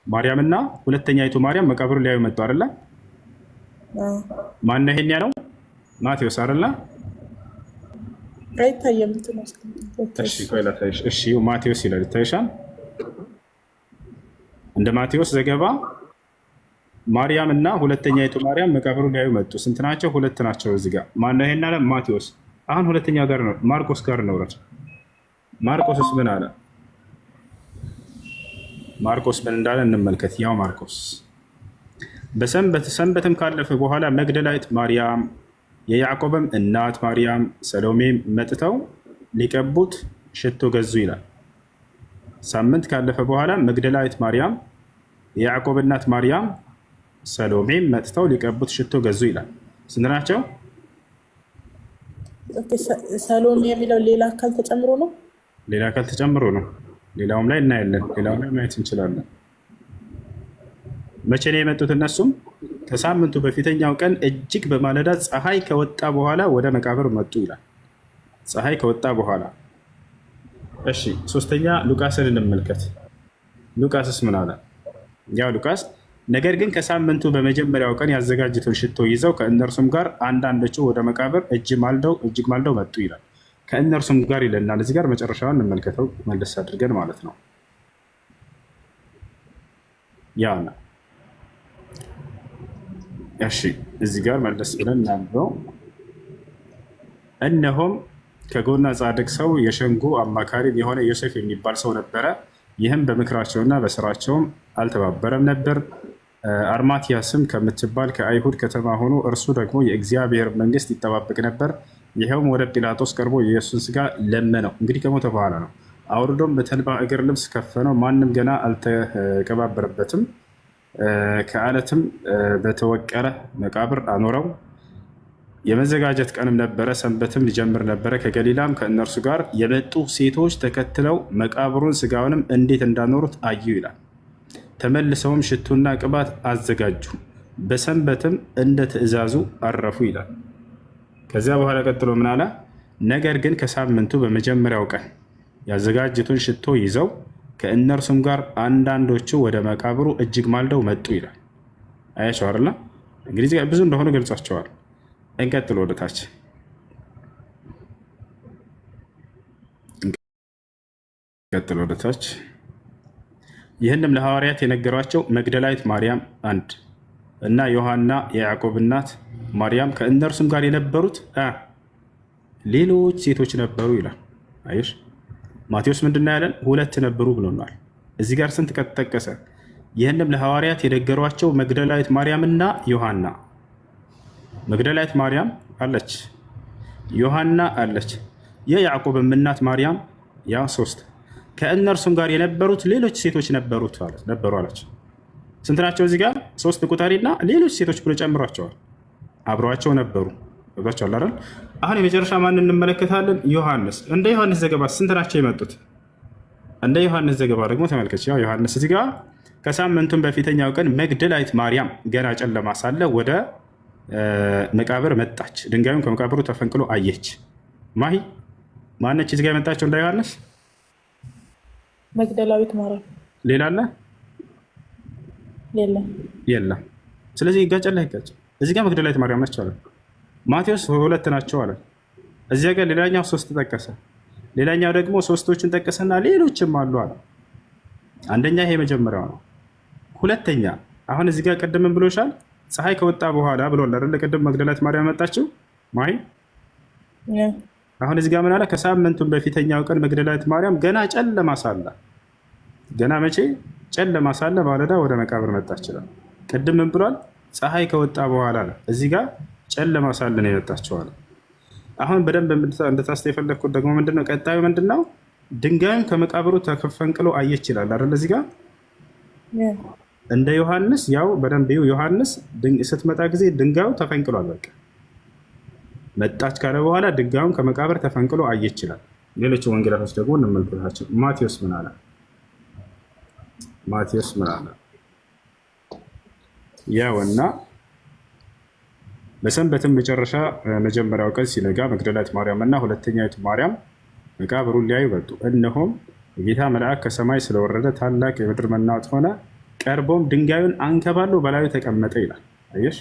ማርያምና ሁለተኛይቱ ማርያም መቃብሩን ሊያዩ መጡ አይደለ? ማነው ይሄን ያለው? ማቴዎስ አይደለ? አይታየም። እሺ ቆይ ላሳይሽ። እሺ ማቴዎስ ይላል ይታይሻል። እንደ ማቴዎስ ዘገባ ማርያም እና ሁለተኛይቱ ማርያም መቃብሩን ሊያዩ መጡ። ስንት ናቸው? ሁለት ናቸው። እዚህ ጋር ማነው ይሄን ያለ? ማቴዎስ። አሁን ሁለተኛ ጋር ነው ማርቆስ ጋር ነው። ማርቆስስ ምን አለ? ማርቆስ ምን እንዳለ እንመልከት። ያው ማርቆስ ሰንበትም ካለፈ በኋላ መግደላዊት ማርያም፣ የያዕቆብም እናት ማርያም፣ ሰሎሜም መጥተው ሊቀቡት ሽቶ ገዙ ይላል። ሳምንት ካለፈ በኋላ መግደላዊት ማርያም፣ የያዕቆብ እናት ማርያም፣ ሰሎሜም መጥተው ሊቀቡት ሽቶ ገዙ ይላል። ስንት ናቸው? ሰሎሜ የሚለው ሌላ አካል ተጨምሮ ነው። ሌላ አካል ተጨምሮ ነው። ሌላውም ላይ እናያለን። ሌላውም ላይ ማየት እንችላለን። መቼ ነው የመጡት? እነሱም ከሳምንቱ በፊተኛው ቀን እጅግ በማለዳ ፀሐይ ከወጣ በኋላ ወደ መቃብር መጡ ይላል። ፀሐይ ከወጣ በኋላ። እሺ ሶስተኛ ሉቃስን እንመልከት። ሉቃስስ ምን አለ? ያው ሉቃስ ነገር ግን ከሳምንቱ በመጀመሪያው ቀን ያዘጋጁትን ሽቶ ይዘው ከእነርሱም ጋር አንዳንዶቹ ወደ መቃብር እጅግ ማልደው መጡ ይላል። ከእነርሱም ጋር ይለናል። እዚህ ጋር መጨረሻውን እንመልከተው መለስ አድርገን ማለት ነው። ያና እሺ እዚህ ጋር መለስ ብለን እናንበው። እነሆም ከጎና ጻድቅ ሰው የሸንጎ አማካሪ የሆነ ዮሴፍ የሚባል ሰው ነበረ። ይህም በምክራቸውና በስራቸውም አልተባበረም ነበር። አርማትያስም ከምትባል ከአይሁድ ከተማ ሆኖ እርሱ ደግሞ የእግዚአብሔር መንግስት ይጠባበቅ ነበር። ይኸውም ወደ ጲላጦስ ቀርቦ የኢየሱስን ስጋ ለመነው። እንግዲህ ከሞተ በኋላ ነው። አውርዶም በተልባ እግር ልብስ ከፈነው። ማንም ገና አልተቀባበረበትም። ከዓለትም በተወቀረ መቃብር አኖረው። የመዘጋጀት ቀንም ነበረ፣ ሰንበትም ሊጀምር ነበረ። ከገሊላም ከእነርሱ ጋር የመጡ ሴቶች ተከትለው መቃብሩን ስጋውንም እንዴት እንዳኖሩት አዩ ይላል። ተመልሰውም ሽቱና ቅባት አዘጋጁ፣ በሰንበትም እንደ ትእዛዙ አረፉ ይላል። ከዚያ በኋላ ቀጥሎ ምን አለ? ነገር ግን ከሳምንቱ በመጀመሪያው ቀን ያዘጋጁትን ሽቶ ይዘው ከእነርሱም ጋር አንዳንዶቹ ወደ መቃብሩ እጅግ ማልደው መጡ ይላል። አያቸው አይደለ? እንግዲህ ብዙ እንደሆኑ ገልጿቸዋል። እንቀጥሎ ወደታች ይህንም ለሐዋርያት የነገሯቸው መግደላዊት ማርያም አንድ እና ዮሐና የያዕቆብ እናት ማርያም ከእነርሱም ጋር የነበሩት ሌሎች ሴቶች ነበሩ ይላል። አይሽ ማቴዎስ ምንድን ያለን? ሁለት ነበሩ ብሎናል። እዚህ ጋር ስንት ቀን ተጠቀሰ? ይህንም ለሐዋርያት የነገሯቸው መግደላዊት ማርያምና ዮሐና። መግደላዊት ማርያም አለች፣ ዮሐና አለች፣ የያዕቆብም እናት ማርያም ያ ሶስት። ከእነርሱም ጋር የነበሩት ሌሎች ሴቶች ነበሩ አለች። ስንት ናቸው? እዚህ ጋር ሶስት ቁጠሪና ሌሎች ሴቶች ብሎ ጨምሯቸዋል። አብረዋቸው ነበሩ። ገብቷቸዋል አይደል? አሁን የመጨረሻ ማን እንመለከታለን? ዮሐንስ። እንደ ዮሐንስ ዘገባ ስንት ናቸው የመጡት? እንደ ዮሐንስ ዘገባ ደግሞ ተመልከች። ያው ዮሐንስ እዚህ ጋር ከሳምንቱም በፊተኛው ቀን መግደላዊት ማርያም ገና ጨለማ ሳለ ወደ መቃብር መጣች። ድንጋዩን ከመቃብሩ ተፈንቅሎ አየች። ማነች እዚህ ጋር የመጣቸው? እንደ ዮሐንስ መግደላዊት ማርያም። ሌላ አለ? የለም። ስለዚህ ይጋጫል አይጋጭ? እዚህ ጋር መግደላዊት ማርያም ነች አለ። ማቴዎስ ሁለት ናቸው አለ። እዚያ ጋር ሌላኛው ሶስት ጠቀሰ። ሌላኛው ደግሞ ሶስቶችን ጠቀሰና ሌሎችም አሉ አለ። አንደኛ ይሄ መጀመሪያው ነው። ሁለተኛ አሁን እዚህ ጋር ቅድምን ብሎሻል፣ ፀሐይ ከወጣ በኋላ ብሎል አይደል? ቅድም መግደላዊት ማርያም መጣችው ማይ። አሁን እዚህ ጋር ምን አለ? ከሳምንቱም በፊተኛው ቀን መግደላዊት ማርያም ገና ጨለማ ሳለ፣ ገና መቼ? ጨለማ ሳለ ማለዳ ወደ መቃብር መጣች ይላል። ቅድም ምን ብሏል? ፀሐይ ከወጣ በኋላ ነው። እዚህ ጋር ጨለማ ሳለ ነው የመጣችው። አሁን በደንብ እንድታስተ የፈለግኩት ደግሞ ምንድነው? ቀጣዩ ምንድነው? ድንጋዩን ከመቃብሩ ተፈንቅሎ አየች ይላል አይደል? እዚህ ጋር እንደ ዮሐንስ ያው በደንብ ዮሐንስ ስትመጣ ጊዜ ድንጋዩ ተፈንቅሏል። በቃ መጣች ካለ በኋላ ድንጋዩን ከመቃብር ተፈንቅሎ አየች ይላል። ሌሎች ወንጌላቶች ደግሞ እንመልከታቸው። ማቴዎስ ምን አለ? ያውና በሰንበትም መጨረሻ መጀመሪያው ቀን ሲነጋ መግደላዊት ማርያም እና ሁለተኛይቱ ማርያም መቃብሩን ሊያዩ መጡ። እነሆም የጌታ መልአክ ከሰማይ ስለወረደ ታላቅ የምድር መናወጥ ሆነ። ቀርቦም ድንጋዩን አንከባሎ በላዩ ተቀመጠ ይላል። አየሽ፣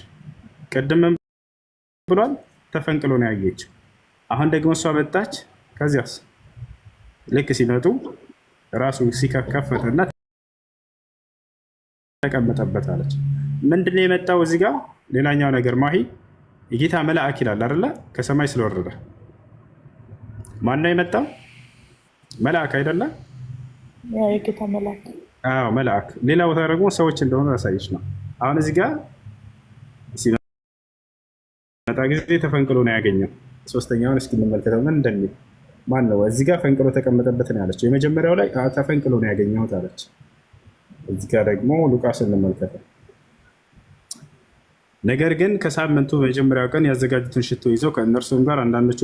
ቅድምም ብሏል ተፈንቅሎ ነው ያየችው። አሁን ደግሞ እሷ መጣች። ከዚያስ ልክ ሲመጡ ራሱ ሲከፈተና ተቀመጠበት አለች። ምንድነው የመጣው እዚህ ጋር? ሌላኛው ነገር ማሂ የጌታ መልአክ ይላል አይደለ? ከሰማይ ስለወረደ ማነው የመጣው? መልአክ አይደለ? የጌታ መልአክ። አዎ መልአክ። ሌላ ቦታ ደግሞ ሰዎች እንደሆኑ ያሳየች ነው። አሁን እዚህ ጋር ሲመጣ ጊዜ ተፈንቅሎ ነው ያገኘው። ሶስተኛውን እስኪ እንመልከተው ምን እንደሚል። ማን ነው እዚህ ጋር ፈንቅሎ ተቀመጠበት ነው ያለችው። የመጀመሪያው ላይ ተፈንቅሎ ነው ያገኘሁት አለች። እዚህ ጋር ደግሞ ሉቃስ እንመልከተው። ነገር ግን ከሳምንቱ መጀመሪያው ቀን ያዘጋጁትን ሽቶ ይዘው ከእነርሱም ጋር አንዳንዶቹ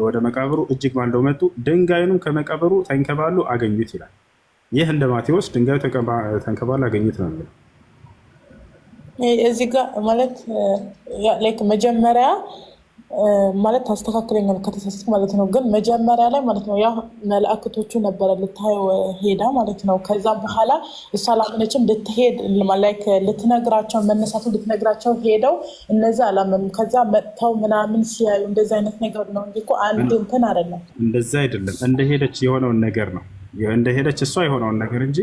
ወደ መቃብሩ እጅግ ባንደው መጡ፣ ድንጋዩንም ከመቃብሩ ተንከባሉ አገኙት ይላል። ይህ እንደ ማቴዎስ ድንጋዩ ተንከባሉ አገኙት ነው የሚለው። እዚህ ጋር ማለት መጀመሪያ ማለት ታስተካክለኛል ከተሳሳትኩ ማለት ነው። ግን መጀመሪያ ላይ ማለት ነው ያ መላእክቶቹ ነበረ ልታየው ሄዳ ማለት ነው። ከዛ በኋላ እሷ አላመነችም። ልትሄድ ልትነግራቸው መነሳቱ ልትነግራቸው ሄደው እነዛ አላመኑም። ከዛ መጥተው ምናምን ሲያዩ እንደዚ አይነት ነገር ነው እንጂ እኮ አንድ እንትን አይደለም። እንደዛ አይደለም። እንደሄደች የሆነውን ነገር ነው እንደሄደች እሷ የሆነውን ነገር እንጂ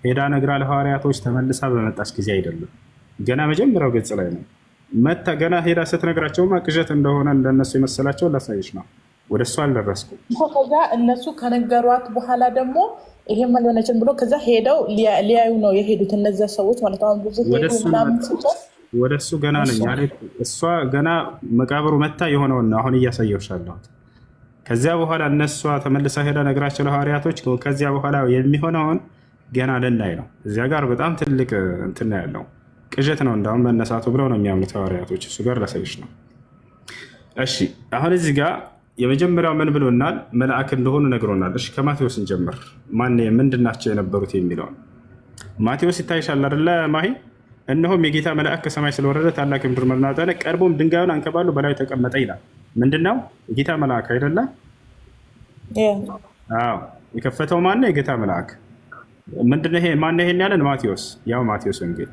ሄዳ ነግራ ለሐዋርያቶች ተመልሳ በመጣች ጊዜ አይደለም። ገና መጀመሪያው ገጽ ላይ ነው መታ ገና ሄዳ ስትነግራቸውማ ቅዠት እንደሆነ እንደነሱ የመሰላቸው ላሳይሽ ነው። ወደ እሱ አልደረስኩም። ከዛ እነሱ ከነገሯት በኋላ ደግሞ ይሄም አልሆነችም ብሎ ከዛ ሄደው ሊያዩ ነው የሄዱት እነዛ ሰዎች ማለት ነው። ብዙ ወደ እሱ ገና ነኝ አለ። እሷ ገና መቃብሩ መታ የሆነውን ነው አሁን እያሳየሁሽ አለሁት። ከዚያ በኋላ እነሷ ተመልሳ ሄዳ ነግራቸው ለሐዋርያቶች ከዚያ በኋላ የሚሆነውን ገና ልናይ ነው። እዚያ ጋር በጣም ትልቅ እንትን ያለው ቅዠት ነው እንዳሁም መነሳቱ ብለው ነው የሚያምኑት ሐዋርያቶች። እሱ ጋር ላሳይሽ ነው። እሺ አሁን እዚህ ጋር የመጀመሪያው ምን ብሎናል? መልአክ እንደሆኑ ነግሮናል። እሺ ከማቴዎስ እንጀምር። ምንድናቸው የነበሩት የሚለውን ማቴዎስ ይታይሻል አይደለ ማሂ? እነሆም የጌታ መልአክ ከሰማይ ስለወረደ ታላቅ ምድር መናወጥ ሆነ፣ ቀርቦም ድንጋዩን አንከባሎ በላዩ ተቀመጠ ይላል። ምንድነው? የጌታ መልአክ አይደለ? አዎ የከፈተው ማነው? የጌታ መልአክ። ምንድነው ይሄ? ማነው ይሄን ያለን? ማቴዎስ። ያው ማቴዎስ ወንጌል።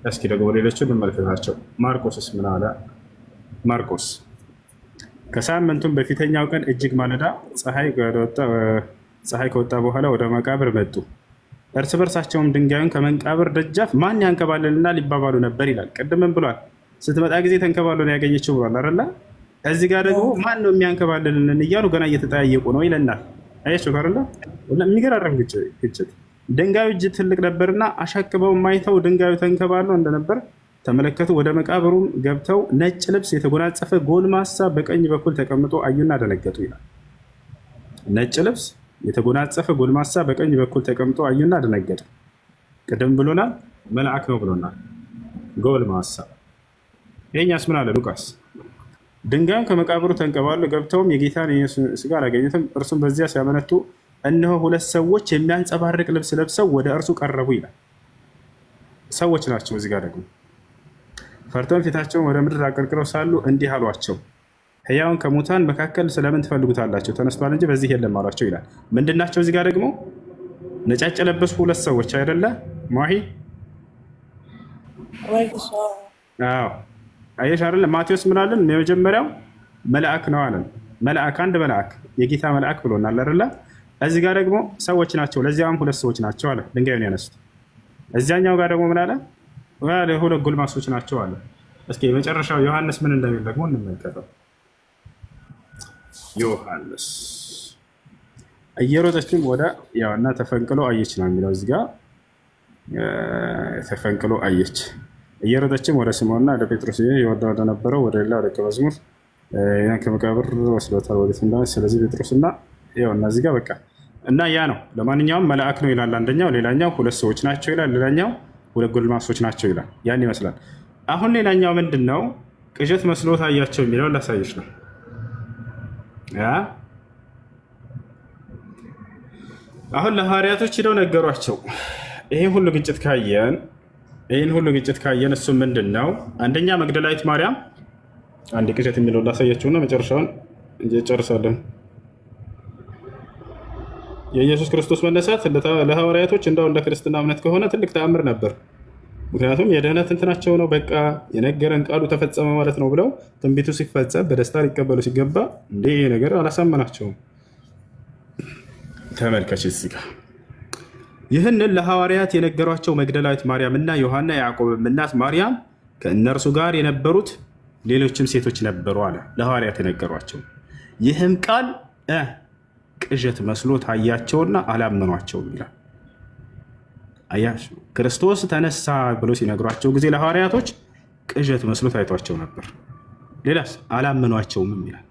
እስኪ ደግሞ ሌሎችን እንመልከታቸው። ማርቆስስ ምን አለ? ማርቆስ ከሳምንቱም በፊተኛው ቀን እጅግ ማለዳ ፀሐይ ከወጣ በኋላ ወደ መቃብር መጡ። እርስ በርሳቸውም ድንጋዩን ከመቃብር ደጃፍ ማን ያንከባልልና ሊባባሉ ነበር ይላል። ቅድምም ብሏል ስትመጣ ጊዜ ተንከባሎ ነው ያገኘችው ብሏል አይደለ? እዚህ ጋር ደግሞ ማን ነው የሚያንከባልልን እያሉ ገና እየተጠያየቁ ነው ይለናል። አያችሁ አይደለ? የሚገራረም ግጭት። ድንጋዩ እጅግ ትልቅ ነበርና አሻቅበው ማይተው ድንጋዩ ተንከባሎ እንደነበር ተመለከቱ። ወደ መቃብሩም ገብተው ነጭ ልብስ የተጎናጸፈ ጎልማሳ በቀኝ በኩል ተቀምጦ አዩና ደነገጡ ይላል። ነጭ ልብስ የተጎናጸፈ ጎልማሳ በቀኝ በኩል ተቀምጦ አዩና ደነገጡ። ቅድም ብሎናል መልአክ ነው ብሎናል። ጎልማሳ። ይሄኛስ ምን አለ ሉቃስ? ድንጋዩን ከመቃብሩ ተንከባሎ ገብተውም የጌታን ስጋ አላገኙትም። እርሱም በዚያ ሲያመነቱ እነሆ ሁለት ሰዎች የሚያንጸባርቅ ልብስ ለብሰው ወደ እርሱ ቀረቡ ይላል። ሰዎች ናቸው። እዚህ ጋር ደግሞ ፈርተውም ፊታቸውን ወደ ምድር አቀርቅረው ሳሉ እንዲህ አሏቸው፣ ሕያውን ከሙታን መካከል ስለምን ትፈልጉታላችሁ? ተነስቷል እንጂ በዚህ የለም አሏቸው ይላል። ምንድናቸው? እዚህ ጋር ደግሞ ነጫጭ የለበሱ ሁለት ሰዎች አይደለ ማሂ? አዎ አየሽ አይደለ? ማቴዎስ ምን አለን? የመጀመሪያው መልአክ ነው አለን። መልአክ፣ አንድ መልአክ፣ የጌታ መልአክ ብሎናል አይደለ? እዚህ ጋር ደግሞ ሰዎች ናቸው፣ ለዚያም ሁለት ሰዎች ናቸው አለ ድንጋዩን ያነሱት። እዚያኛው ጋር ደግሞ ምን አለ? ሁለት ጎልማሶች ናቸው አለ። እስኪ የመጨረሻው ዮሐንስ ምን እንደሚል ደግሞ እንመልከተው። ዮሐንስ እየሮጠችም ወደ ያውና ተፈንቅሎ አየች ነው የሚለው እዚህ ጋር ተፈንቅሎ አየች። እየሮጠችም ወደ ስምዖንና ወደ ጴጥሮስ ይወርድ ወደ ነበረው ወደ ሌላ ደቀ መዝሙር ያን ከመቃብር ወስዶታል ወዴት እንደሆነ። ስለዚህ ጴጥሮስና ያውና እዚህ ጋር በቃ እና ያ ነው። ለማንኛውም መልአክ ነው ይላል አንደኛው፣ ሌላኛው ሁለት ሰዎች ናቸው ይላል፣ ሌላኛው ሁለት ጎልማሶች ናቸው ይላል። ያን ይመስላል። አሁን ሌላኛው ምንድን ነው? ቅዠት መስሎ ታያቸው የሚለውን ላሳየች ነው። አሁን ለሐዋርያቶች ሂደው ነገሯቸው። ይህን ሁሉ ግጭት ካየን እሱ ምንድን ነው? አንደኛ መግደላዊት ማርያም፣ አንድ ቅዠት የሚለውን ላሳያቸውና መጨረሻውን እንጨርሳለን። የኢየሱስ ክርስቶስ መነሳት ለሐዋርያቶች እንደው እንደ ክርስትና እምነት ከሆነ ትልቅ ተአምር ነበር። ምክንያቱም የድህነት እንትናቸው ነው። በቃ የነገረን ቃሉ ተፈጸመ ማለት ነው ብለው ትንቢቱ ሲፈጸም በደስታ ሊቀበሉ ሲገባ እንዴ ነገር አላሳመናቸውም። ተመልከች እዚህ ጋር ይህንን ለሐዋርያት የነገሯቸው መግደላዊት ማርያም እና ዮሐና ያዕቆብም እናት ማርያም ከእነርሱ ጋር የነበሩት ሌሎችም ሴቶች ነበሩ አለ። ለሐዋርያት የነገሯቸው ይህም ቃል ቅዠት መስሎ ታያቸውና አላመኗቸውም ይላል። አያችሁ፣ ክርስቶስ ተነሳ ብሎ ሲነግሯቸው ጊዜ ለሐዋርያቶች ቅዠት መስሎ ታይቷቸው ነበር። ሌላስ አላመኗቸውም ይላል።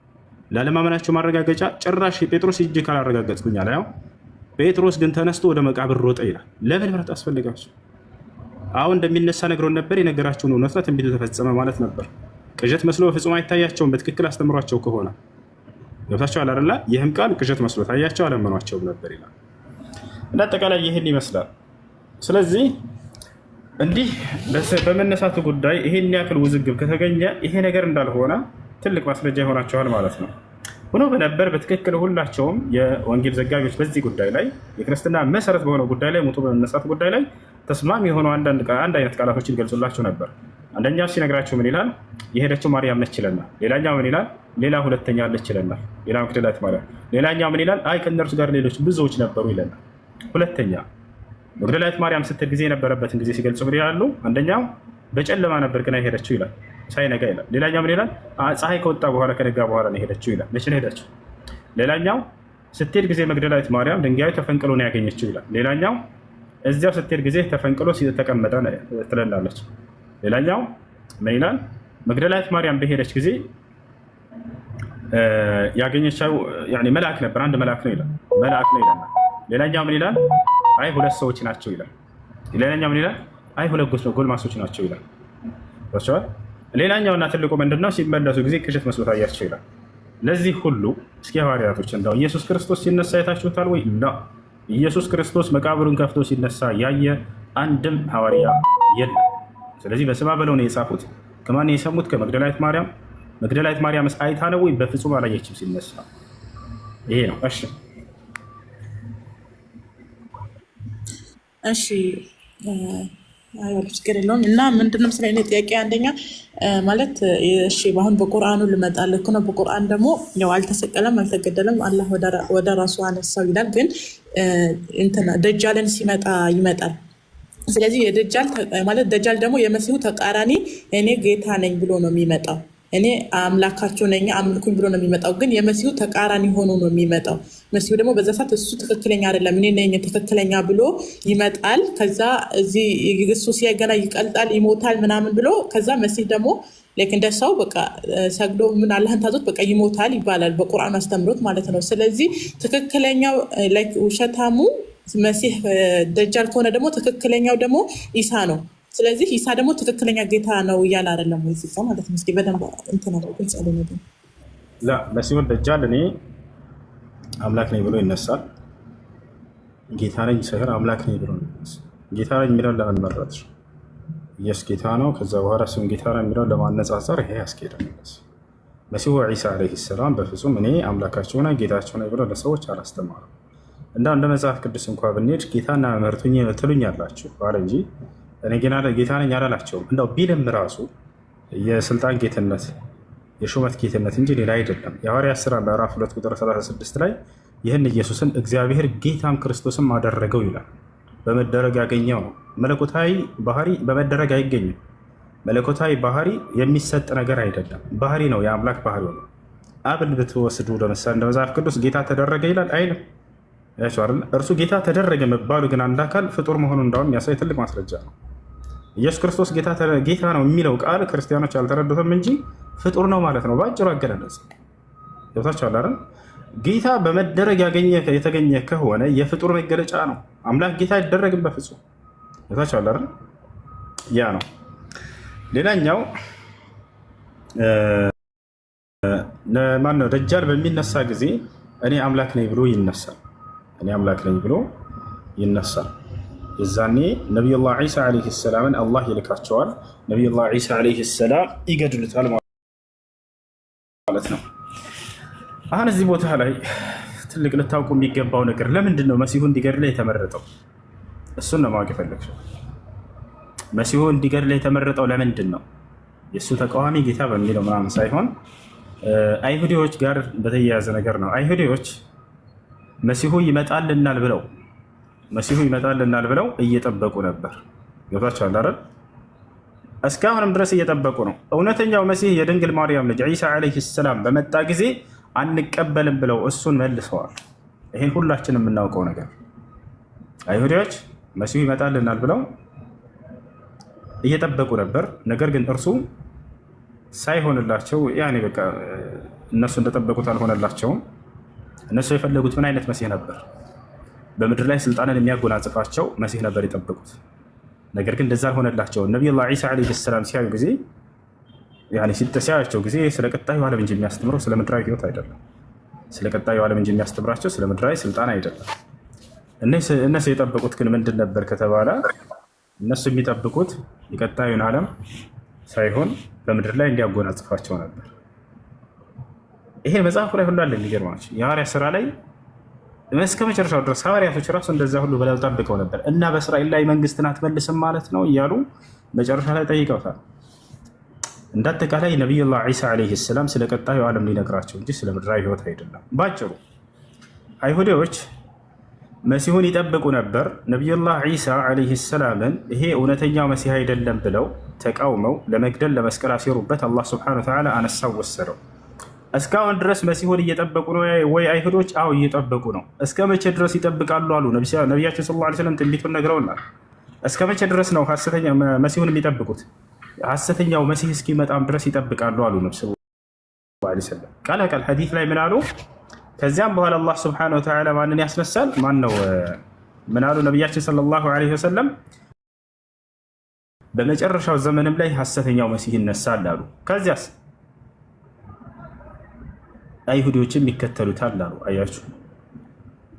ላለማመናቸው ማረጋገጫ ጭራሽ ጴጥሮስ እጅ ካላረጋገጥኩኝ አለ። ያው ጴጥሮስ ግን ተነስቶ ወደ መቃብር ሮጠ ይላል። ለምን ምሕረት አስፈልጋቸው? አሁን እንደሚነሳ ነግሮን ነበር። የነገራቸውን እውነት ነው፣ ትንቢቱ ተፈጸመ ማለት ነበር። ቅዠት መስሎ በፍጹም አይታያቸውም። በትክክል አስተምሯቸው ከሆነ ገብታችኋል አይደለ? ይህም ቃል ቅዠት መስሎ ታያቸው አላመኗቸውም ነበር ይላል። እንደ አጠቃላይ ይህን ይመስላል። ስለዚህ እንዲህ በመነሳቱ ጉዳይ ይሄን ያክል ውዝግብ ከተገኘ ይሄ ነገር እንዳልሆነ ትልቅ ማስረጃ ይሆናቸዋል ማለት ነው። ሆኖ በነበር በትክክል ሁላቸውም የወንጌል ዘጋቢዎች በዚህ ጉዳይ ላይ የክርስትና መሰረት በሆነው ጉዳይ ላይ ሞቶ በመነሳት ጉዳይ ላይ ተስማሚ የሆነው አንድ አይነት ቃላቶችን ይገልጹላቸው ነበር። አንደኛው ሲነግራቸው ምን ይላል? የሄደችው ማርያም ነች ይለናል። ሌላኛው ምን ይላል? ሌላ ሁለተኛ አለች ይለናል። ሌላ መግደላዊት ማርያም። ሌላኛው ምን ይላል? አይ ከእነርሱ ጋር ሌሎች ብዙዎች ነበሩ ይለናል። ሁለተኛ መግደላዊት ማርያም ስትል ጊዜ የነበረበትን ጊዜ ሲገልጹ ምን ይላሉ? አንደኛው በጨለማ ነበር ግን ሄደችው ይላል፣ ሳይነጋ ይላል። ሌላኛው ምን ይላል? ፀሐይ ከወጣ በኋላ ከነጋ በኋላ ነው ሄደችው ይላል። መቼ ነው ሄደችው? ሌላኛው ስትሄድ ጊዜ መግደላዊት ማርያም ድንጋዩ ተፈንቅሎ ነው ያገኘችው ይላል። ሌላኛው እዚያው ስትሄድ ጊዜ ተፈንቅሎ ተቀመጠ ትለናለች። ሌላኛው ምን ይላል? መግደላዊት ማርያም በሄደች ጊዜ ያገኘችው መልአክ ነበር፣ አንድ መልአክ ነው ይላል። መልአክ ነው ይላል። ሌላኛው ምን ይላል? አይ ሁለት ሰዎች ናቸው ይላል። ሌላኛው ምን ይላል? አይ ሁለት ጎልማሶች ናቸው ይላል። ወጥቷል። ሌላኛውና ትልቁ ምንድነው? ሲመለሱ ጊዜ ቅዠት መስሎ ታያቸው ይላል። ለዚህ ሁሉ እስኪ ሐዋርያቶች እንደው ኢየሱስ ክርስቶስ ሲነሳ አይታችሁታል ወይ? ኢየሱስ ክርስቶስ መቃብሩን ከፍቶ ሲነሳ ያየ አንድም ሐዋርያ የለም። ስለዚህ በስማ በለው ነው የጻፉት። ከማን የሰሙት? ከመግደላዊት ማርያም። መግደላዊት ማርያምስ አይታ ነው ወይ? በፍጹም አላየችም ሲነሳ። ይሄ ነው። እሺ ችግር የለውም። እና ምንድነው ስለ እኔ ጥያቄ አንደኛ ማለት እሺ አሁን በቁርአኑ ልመጣልህ ነው። በቁርአን ደግሞ ያው አልተሰቀለም አልተገደለም አላህ ወደ ራሱ አነሳው ይላል። ግን ደጃልን ሲመጣ ይመጣል። ስለዚህ የደጃል ማለት ደጃል ደግሞ የመሲሁ ተቃራኒ እኔ ጌታ ነኝ ብሎ ነው የሚመጣው። እኔ አምላካቸው ነኝ አምልኩኝ ብሎ ነው የሚመጣው። ግን የመሲሁ ተቃራኒ ሆኖ ነው የሚመጣው። መሲሁ ደግሞ በዛ ሰዓት እሱ ትክክለኛ አይደለም እኔ ነኝ ትክክለኛ ብሎ ይመጣል። ከዛ እዚህ እሱ ሲገና ይቀልጣል ይሞታል ምናምን ብሎ ከዛ መሲህ ደግሞ እንደ ሰው በቃ ሰግዶ ምን አላህን ታዞት በቃ ይሞታል ይባላል በቁርአን አስተምሮት ማለት ነው። ስለዚህ ትክክለኛው ውሸታሙ መሲህ ደጃል ከሆነ ደግሞ ትክክለኛው ደግሞ ኢሳ ነው። ስለዚህ ኢሳ ደግሞ ትክክለኛ ጌታ ነው እያለ አይደለም ወይ ሲሳ ማለት ነው። እስኪ በደንብ እንትን ነው ግልጽ ነው። መሲሁ ደጃል እኔ አምላክ ነኝ ብሎ ይነሳል። ጌታ ነኝ ሳይሆን አምላክ ነኝ ብሎ ይነሳል። ጌታ ነኝ የሚለውን ለምን መረጥሽ? ኢየሱስ ጌታ ነው። ከዛ በኋላ ስም ጌታ ነው የሚለውን ለማነጻጸር ይሄ ያስኬዳል። መሲሁ ዒሳ ዓለይሂ ሰላም በፍጹም እኔ አምላካቸው ነኝ ጌታቸው ነኝ ብሎ ለሰዎች አላስተማሩም። እንደ መጽሐፍ ቅዱስ እንኳ ብንሄድ ጌታና መምህርቱኝ ትሉኛላችሁ አለ እንጂ እኔ ጌታ ነኝ አላላቸውም። እንደው ቢልም ራሱ የስልጣን ጌትነት የሹመት ጌትነት እንጂ ሌላ አይደለም። የሐዋርያት ሥራ ምዕራፍ 2 ቁጥር 36 ላይ ይህን ኢየሱስን እግዚአብሔር ጌታም ክርስቶስም አደረገው ይላል። በመደረግ ያገኘው ነው። መለኮታዊ ባህሪ በመደረግ አይገኝም። መለኮታዊ ባህሪ የሚሰጥ ነገር አይደለም። ባህሪ ነው፣ የአምላክ ባህሪ ነው። አብን ብትወስዱ ለምሳሌ እንደ መጽሐፍ ቅዱስ ጌታ ተደረገ ይላል አይልም። እርሱ ጌታ ተደረገ መባሉ ግን አንድ አካል ፍጡር መሆኑ እንዳውም የሚያሳይ ትልቅ ማስረጃ ነው። ኢየሱስ ክርስቶስ ጌታ ነው የሚለው ቃል ክርስቲያኖች አልተረዱትም እንጂ ፍጡር ነው ማለት ነው። በአጭሩ አገላለጽ ገብታችኋል አይደል? ጌታ በመደረግ የተገኘ ከሆነ የፍጡር መገለጫ ነው። አምላክ ጌታ አይደረግም በፍጹም። ገብታችኋል አይደል? ያ ነው። ሌላኛው ማነው? ደጃል በሚነሳ ጊዜ እኔ አምላክ ነኝ ብሎ ይነሳል። እኔ አምላክ ነኝ ብሎ ይነሳል። የዛኔ ነቢዩላህ ዒሳ ዓለይሂ ሰላምን አላህ ይልካቸዋል። ነቢዩላህ ዒሳ ዓለይሂ ሰላም ይገድሉታል ማለት ነው። አሁን እዚህ ቦታ ላይ ትልቅ ልታውቁ የሚገባው ነገር ለምንድን ነው መሲሁ እንዲገድል የተመረጠው? እሱን ነው ማወቅ የፈለግሽው። መሲሁ እንዲገድል የተመረጠው ለምንድን ነው? የእሱ ተቃዋሚ ጌታ በሚለው ምናምን ሳይሆን አይሁዲዎች ጋር በተያያዘ ነገር ነው። አይሁዲዎች መሲሁ ይመጣልናል ብለው እየጠበቁ ነበር። ገብቷቸዋል አይደል? እስካሁንም ድረስ እየጠበቁ ነው። እውነተኛው መሲህ የድንግል ማርያም ልጅ ዒሳ ዓለይሂ ሰላም በመጣ ጊዜ አንቀበልም ብለው እሱን መልሰዋል። ይህን ሁላችን የምናውቀው ነገር። አይሁዲዎች መሲሁ ይመጣልናል ብለው እየጠበቁ ነበር። ነገር ግን እርሱ ሳይሆንላቸው በቃ እነሱ እንደጠበቁት አልሆነላቸውም። እነሱ የፈለጉት ምን አይነት መሲህ ነበር? በምድር ላይ ስልጣንን የሚያጎናጽፋቸው መሲህ ነበር የጠበቁት። ነገር ግን እንደዛ አልሆነላቸውም። ነቢዩላህ ዒሳ ዓለይሂ ሰላም ሲያዩቸው ጊዜ ስለ ቀጣዩ ዓለም እንጂ የሚያስተምረው ስለ ምድራዊ ህይወት አይደለም። ስለ ቀጣዩ ዓለም እንጂ የሚያስተምራቸው ስለ ምድራዊ ስልጣን አይደለም። እነሱ የጠበቁት ግን ምንድን ነበር ከተባለ እነሱ የሚጠብቁት የቀጣዩን ዓለም ሳይሆን በምድር ላይ እንዲያጎናጽፋቸው ነበር። ይሄ መጽሐፉ ላይ ሁሉ አለ። የሚገርማቸው የሐዋርያት ስራ ላይ እስከ መጨረሻው ድረስ ሐዋርያቶች ራሱ እንደዛ ሁሉ ብለው ጠብቀው ነበር እና በእስራኤል ላይ መንግስትን አትመልስም ማለት ነው እያሉ መጨረሻ ላይ ጠይቀውታል። እንዳጠቃላይ ነቢዩላህ ዒሳ ዓለይሂ ሰላም ስለ ቀጣዩ ዓለም ሊነግራቸው እንጂ ስለ ምድራዊ ህይወት አይደለም። ባጭሩ አይሁዶች መሲሁን ይጠብቁ ነበር። ነቢዩላህ ዒሳ ዓለይሂ ሰላምን ይሄ እውነተኛው መሲህ አይደለም ብለው ተቃውመው ለመግደል ለመስቀል አሴሩበት። አላህ ሱብሓነሁ ወተዓላ አነሳው፣ ወሰደው። እስካሁን ድረስ መሲሁን እየጠበቁ ነው ወይ አይሁዶች? አዎ እየጠበቁ ነው። እስከ መቼ ድረስ ይጠብቃሉ አሉ ነቢያችን ሰለላሁ ዐለይሂ ወሰለም ትንቢቱን ነግረውናል። እስከ መቼ ድረስ ነው ሐሰተኛ መሲሁን የሚጠብቁት? ሐሰተኛው መሲህ እስኪመጣም ድረስ ይጠብቃሉ አሉ ነብዩ ሰለላሁ ዐለይሂ ወሰለም። ቃል በቃል ሐዲስ ላይ ምን አሉ? ከዚያም በኋላ አላህ ሱብሓነሁ ወተዓላ ማንን ያስነሳል? ማን ነው? ምን አሉ ነቢያችን ሰለላሁ ዐለይሂ ወሰለም? በመጨረሻው ዘመንም ላይ ሐሰተኛው መሲህ ይነሳል አሉ። ከዚያስ አይሁዶችም ይከተሉታል አሉ። አያችሁ፣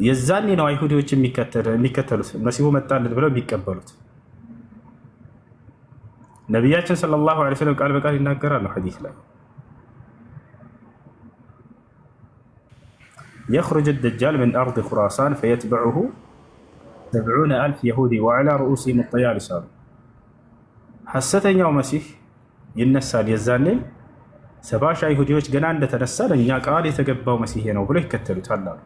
የዛኔ ነው አይሁዶች የሚከተሉት መሲሁ መጣልን ብለው የሚቀበሉት። ነቢያችን ሰለላሁ ዐለይሂ ወሰለም ቃል በቃል ይናገራሉ ሐዲስ ላይ يخرج الدجال من أرض خراسان فيتبعه 70,000 يهودي وعلى رؤوسهم الطيالس. ሐሰተኛው መሲህ ይነሳል የዛኔ 70,000 አይሁዲዎች ገና እንደተነሳ ለእኛ ቃል የተገባው መሲህ ነው ብሎ ይከተሉታል አሉ።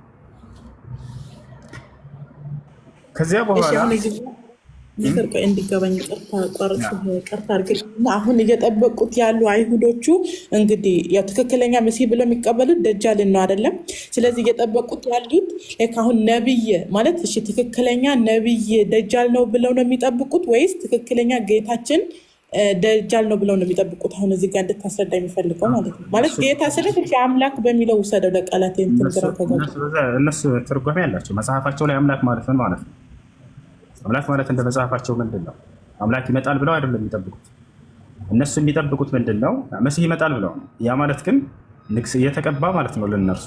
ከዚያ በኋላ እንዲገባኝ ቀርታ አድርግና አሁን እየጠበቁት ያሉ አይሁዶቹ እንግዲህ ያው ትክክለኛ መሲህ ብለው የሚቀበሉት ደጃልን ነው አይደለም? ስለዚህ እየጠበቁት ያሉት አሁን ነብይ ማለት እሺ፣ ትክክለኛ ነብይ ደጃል ነው ብለው ነው የሚጠብቁት ወይስ ትክክለኛ ጌታችን ደጃል ነው ብለው ነው የሚጠብቁት? አሁን እዚህ ጋር እንድታስረዳ የሚፈልገው ማለት ነው። ማለት ጌታ ስለት አምላክ በሚለው ውሰደው ለቃላት እነሱ ትርጓሜ ያላቸው መጽሐፋቸው ላይ አምላክ ማለት ነው ማለት ነው። አምላክ ማለት እንደ መጽሐፋቸው ምንድን ነው? አምላክ ይመጣል ብለው አይደለም የሚጠብቁት። እነሱ የሚጠብቁት ምንድን ነው? መሲህ ይመጣል ብለው ነው። ያ ማለት ግን የተቀባ ማለት ነው። ለእነርሱ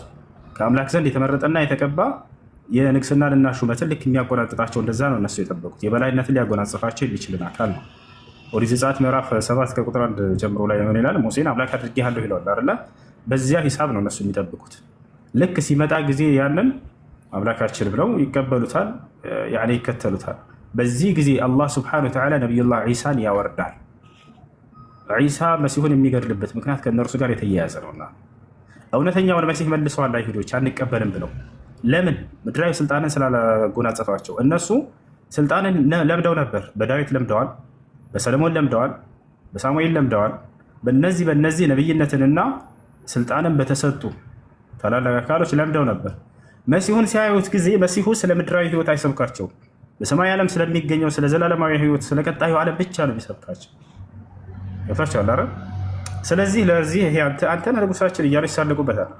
ከአምላክ ዘንድ የተመረጠና የተቀባ የንግስናንና ሹመትን ልክ የሚያቆናጥጣቸው እንደዛ ነው እነሱ የጠበቁት። የበላይነትን ሊያጎናጽፋቸው የሚችልን አካል ነው። ኦሪት ዘጸአት ምዕራፍ 7 ከቁጥር 1 ጀምሮ ላይ ምን ይላል? ሙሴን አምላክ አድርጌሃለሁ ይለዋል አይደለ? በዚያ ሂሳብ ነው እነሱ የሚጠብቁት። ልክ ሲመጣ ጊዜ ያንን አምላካችን ብለው ይቀበሉታል፣ ይከተሉታል። በዚህ ጊዜ አላህ ስብሐነሁ ወተዓላ ነቢዩላህ ዒሳን ያወርዳል። ዒሳ መሲሁን የሚገድልበት ምክንያት ከእነርሱ ጋር የተያያዘ ነውና እውነተኛውን መሲህ መልሰዋል አይሁዶች አንቀበልም ብለው። ለምን? ምድራዊ ስልጣንን ስላላጎናጸፋቸው። እነሱ ስልጣንን ለምደው ነበር። በዳዊት ለምደዋል፣ በሰለሞን ለምደዋል፣ በሳሙኤል ለምደዋል። በነዚህ ነቢይነትንና ስልጣንን በተሰጡ ታላላቅ አካሎች ለምደው ነበር። መሲሁን ሲያዩት ጊዜ መሲሁ ስለ ምድራዊ ህይወት አይሰብካቸው። በሰማይ ዓለም ስለሚገኘው ስለ ዘላለማዊ ህይወት ስለ ቀጣዩ ዓለም ብቻ ነው የሚሰብካቸው። ይፈቻል አይደል? ስለዚህ ለዚህ አንተ ንጉሳችን እያሉ ይሳለቁበታል።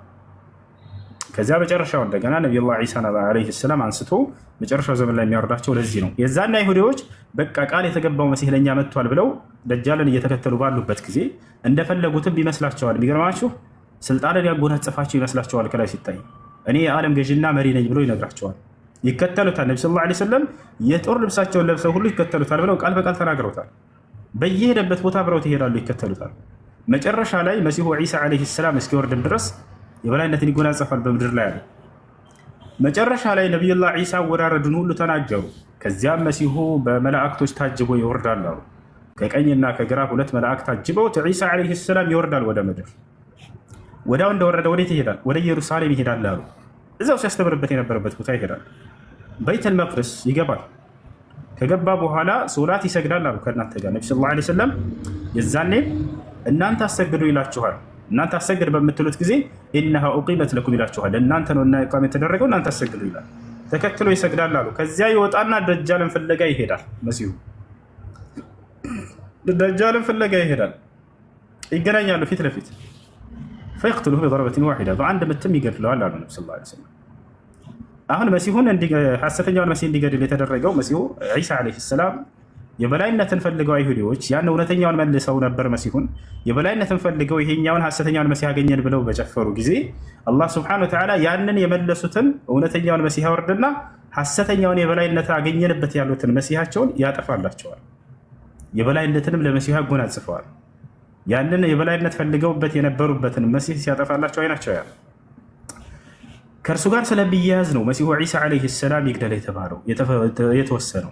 ከዚያ መጨረሻው እንደገና ነቢዩላህ ዒሳ ዓለይሂ ሰላም አንስቶ መጨረሻው ዘመን ላይ የሚያወርዳቸው ለዚህ ነው። የዛን አይሁዶች በቃ ቃል የተገባው መሲህ ለእኛ መጥቷል ብለው ደጃልን እየተከተሉ ባሉበት ጊዜ እንደፈለጉትም ይመስላቸዋል። የሚገርማችሁ ስልጣንን ያጎናጸፋቸው ይመስላቸዋል። ከላይ ሲታይ እኔ የዓለም ገዥና መሪ ነኝ ብሎ ይነግራቸዋል። ይከተሉታል። ነቢ ሰለላሁ ዐለይሂ ወሰለም የጦር ልብሳቸውን ለብሰው ሁሉ ይከተሉታል ብለው ቃል በቃል ተናግረውታል። በየሄደበት ቦታ ብረውት ይሄዳሉ፣ ይከተሉታል። መጨረሻ ላይ መሲሁ ዒሳ ዓለይሂ ሰላም እስኪወርድም ድረስ የበላይነትን ይጎናጸፋል በምድር ላይ አለ። መጨረሻ ላይ ነቢዩላህ ዒሳ አወራረዱን ሁሉ ተናገሩ። ከዚያም መሲሁ በመላእክቶች ታጅቦ ይወርዳል አሉ። ከቀኝና ከግራ ሁለት መላእክት ታጅበውት ዒሳ ዓለይሂ ሰላም ይወርዳል ወደ ምድር። ወዲያው እንደወረደ ወዴት ይሄዳል? ወደ ኢየሩሳሌም ይሄዳል አሉ። እዛው ሲያስተምርበት የነበረበት ቦታ ይሄዳል። በይተል መቅደስ ይገባል። ከገባ በኋላ ሶላት ይሰግዳል አሉ ከእናንተ ጋር። ነቢ ሰለላሁ ዐለይሂ ወሰለም የዛኔ እናንተ አሰግዱ ይላችኋል። እናንተ አሰግድ በምትሉት ጊዜ ኢነሃ ኡቂመት ለኩም ይላችኋል። እናንተ ነው እና ኢቃም የተደረገው እናንተ አሰግዱ ይላል። ተከትሎ ይሰግዳል አሉ። ከዚያ ይወጣና ደጃልን ፍለጋ ይሄዳል። መሲሁ ደጃልን ፍለጋ ይሄዳል። ይገናኛሉ ፊት ለፊት ፈይቅትሉሁ ቢደርበቲን ዋሂዳ በአንድ ምትም ይገድለዋል አሉ ነቢ ሰለላሁ ዐለይሂ ወሰለም። አሁን መሲሁን ሐሰተኛውን መሲህ እንዲገድል የተደረገው መሲሁ ዒሳ ዓለይሂ ሰላም የበላይነትን ፈልገው አይሁዲዎች ያን እውነተኛውን መልሰው ነበር። መሲሁን የበላይነትን ፈልገው ይሄኛውን ሐሰተኛውን መሲህ አገኘን ብለው በጨፈሩ ጊዜ አላህ ሱብሓነሁ ወተዓላ ያንን የመለሱትን እውነተኛውን መሲህ ያወርድና ሐሰተኛውን የበላይነት አገኘንበት ያሉትን መሲሃቸውን ያጠፋላቸዋል። የበላይነትንም ለመሲሁ ያጎናጽፈዋል። ያንን የበላይነት ፈልገውበት የነበሩበትን መሲህ ሲያጠፋላቸው አይናቸው ያ ከእርሱ ጋር ስለሚያያዝ ነው መሲሁ ዒሳ ዓለይሂ ሰላም ይግደል የተባለው የተወሰነው።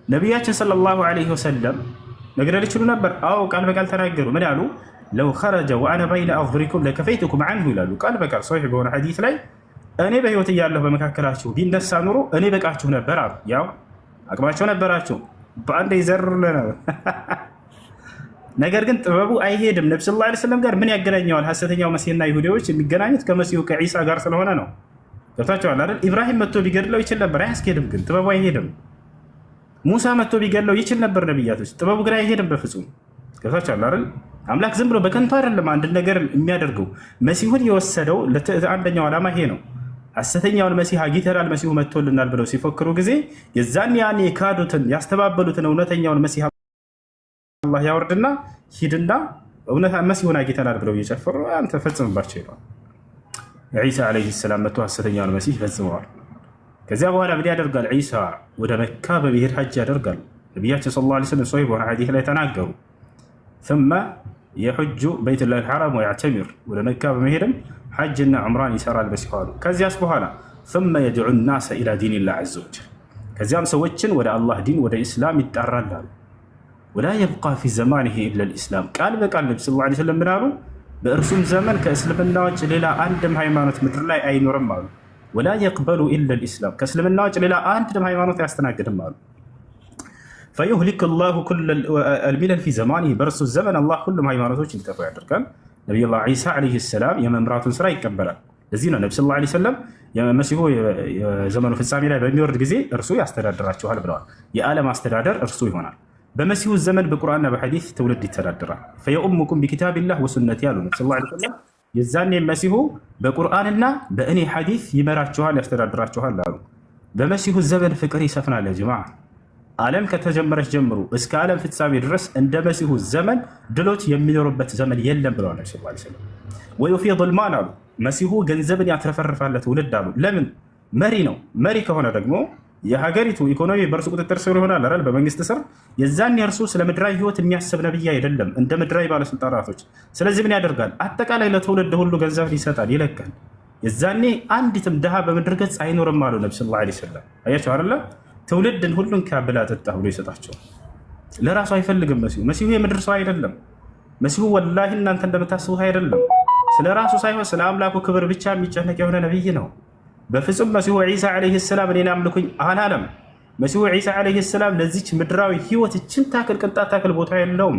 ነቢያችን ሰለላሁ ዐለይሂ ወሰለም መግደል ይችሉ ነበር። አዎ ቃል በቃል ተናገሩ። ምን ያሉ? ለው ኸረጀ ወአነ በይነ አዝሁሪኩም ለከፈይቱኩም ዐንሁ ይላሉ። ቃል በቃል ሶሒህ በሆነ ሐዲስ ላይ እኔ በህይወት እያለሁ በመካከላችሁ ቢነሳ ኑሮ እኔ በቃችሁ ነበር አሉ። ያው አቅማቸው ነበራቸው በአንድ ይዘሩልን ነው። ነገር ግን ጥበቡ አይሄድም። ነቢ ሰለላሁ ዐለይሂ ወሰለም ጋር ምን ያገናኘዋል? ሐሰተኛው መሲህና ይሁዲዎች የሚገናኙት ከመሲሁ ከዒሳ ጋር ስለሆነ ነው። ገብታችኋል አይደል? ኢብራሂም መጥቶ ቢገድለው ይችል ነበር፣ አያስኬድም። ግን ጥበቡ አይሄድም። ሙሳ መጥቶ ቢገድለው ይችል ነበር ነቢያቶች፣ ጥበቡ ግን አይሄድም በፍጹም። ገብታችኋል አይደል? አምላክ ዝም ብሎ በከንቱ አይደለም አንድ ነገር የሚያደርገው። መሲሁን የወሰደው አንደኛው ዓላማ ይሄ ነው። ሐሰተኛውን መሲህ አግኝተናል፣ መሲሁ መጥቶልናል ብለው ሲፎክሩ ጊዜ የዛን ያን የካዱትን ያስተባበሉትን እውነተኛውን መሲህ አላህ ያወርድና ሂድና እውነት መሲሁን አግኝተናል ብለው እየጨፈሩ አንተ ፈጽምባቸው ይለዋል። ዒሳ ዓለይሂ ሰላም መጥቶ ሐሰተኛውን መሲህ ፈጽመዋል። ከዚያ በኋላ ምን ያደርጋል? ዒሳ ወደ መካ በመሄድ ሐጅ ያደርጋል። ነቢያችን ሰለላሁ ዐለይሂ ወሰለም ሶሒህ በሆነ ሐዲስ ላይ ተናገሩ። ثم የሑጁ በይቱላሂል ሐራም ወያዕተሚር ወደ መካ በመሄድም ሐጅና ዑምራን ይሰራል መሲሁ አሉ። ከዚያስ በኋላ ثم يدعو الناس إلى دين الله عز وجل ከዚያም ሰዎችን ወደ አላህ ዲን ወደ ኢስላም ይጣራል አሉ። ወላ የብቃ ፊ ዘማኒሂ ኢላ ልእስላም ቃል በቃል ነቢ ሰለላሁ ዐለይሂ ወሰለም ምን አሉ? በእርሱም ዘመን ከእስልምና ውጭ ሌላ አንድም ሃይማኖት ምድር ላይ አይኖርም አሉ። ወላ የቅበሉ ኢላ ልእስላም ከእስልምና ውጭ ሌላ አንድም ሃይማኖት አያስተናግድም አሉ። ፈዩህሊክ ላሁ ኩለ አልሚለል ፊ ዘማኒሂ በእርሱ ዘመን አላህ ሁሉም ሃይማኖቶች እንዲጠፉ ያደርጋል። ነቢዩላህ ዒሳ ዓለይሂ ሰላም የመምራቱን ስራ ይቀበላል። ለዚህ ነው ነቢ ሰለላሁ ዐለይሂ ወሰለም መሲሁ የዘመኑ ፍጻሜ ላይ በሚወርድ ጊዜ እርሱ ያስተዳድራችኋል ብለዋል። የዓለም አስተዳደር እርሱ ይሆናል። በመሲሁ ዘመን በቁርአንና በሐዲስ ትውልድ ይተዳደራል። ፈየኡሙኩም ቢኪታቢላህ ወሱነቲ ያሉ ነቢ ሰለላሁ ዐለይሂ ወሰለም የዛኔ መሲሁ በቁርአንና በእኔ ሐዲስ ይመራችኋል፣ ያስተዳድራችኋል አሉ። በመሲሁ ዘመን ፍቅር ይሰፍናል። ጀማዓ ዓለም ከተጀመረች ጀምሮ እስከ ዓለም ፍጻሜ ድረስ እንደ መሲሁ ዘመን ድሎት የሚኖሩበት ዘመን የለም ብለዋል ነቢ ሰለላሁ ዐለይሂ ወሰለም። ወዩፊዱል ማል አሉ መሲሁ ገንዘብን ያትረፈርፋል ትውልድ አሉ። ለምን? መሪ ነው። መሪ ከሆነ ደግሞ የሀገሪቱ ኢኮኖሚ በእርሱ ቁጥጥር ስር ይሆናል አይደል? በመንግስት ስር። የዛኔ እርሱ ስለ ምድራዊ ህይወት የሚያስብ ነብይ አይደለም እንደ ምድራዊ ባለስልጣናቶች። ስለዚህ ምን ያደርጋል? አጠቃላይ ለትውልድ ሁሉ ገንዘብን ይሰጣል፣ ይለካል። የዛኔ አንዲትም ድሃ በምድር ገጽ አይኖርም አሉ ነቢ ሰለላሁ ዐለይሂ ወሰለም። አያቸው አይደለ? ትውልድን ሁሉን ካብላ ጠጣ ብሎ ይሰጣቸው። ለራሱ አይፈልግም መሲሁ። መሲሁ የምድር ሰው አይደለም። መሲሁ ወላሂ እናንተ እንደምታስቡት አይደለም። ስለ ራሱ ሳይሆን ስለ አምላኩ ክብር ብቻ የሚጨነቅ የሆነ ነብይ ነው። በፍጹም መሲሁ ዒሳ ዓለይሂ ሰላም እኔን አምልኩኝ አላለም። መሲሁ ዒሳ ዓለይሂ ሰላም ለዚች ምድራዊ ህይወት እችን ታክል ቅንጣት ታክል ቦታ የለውም።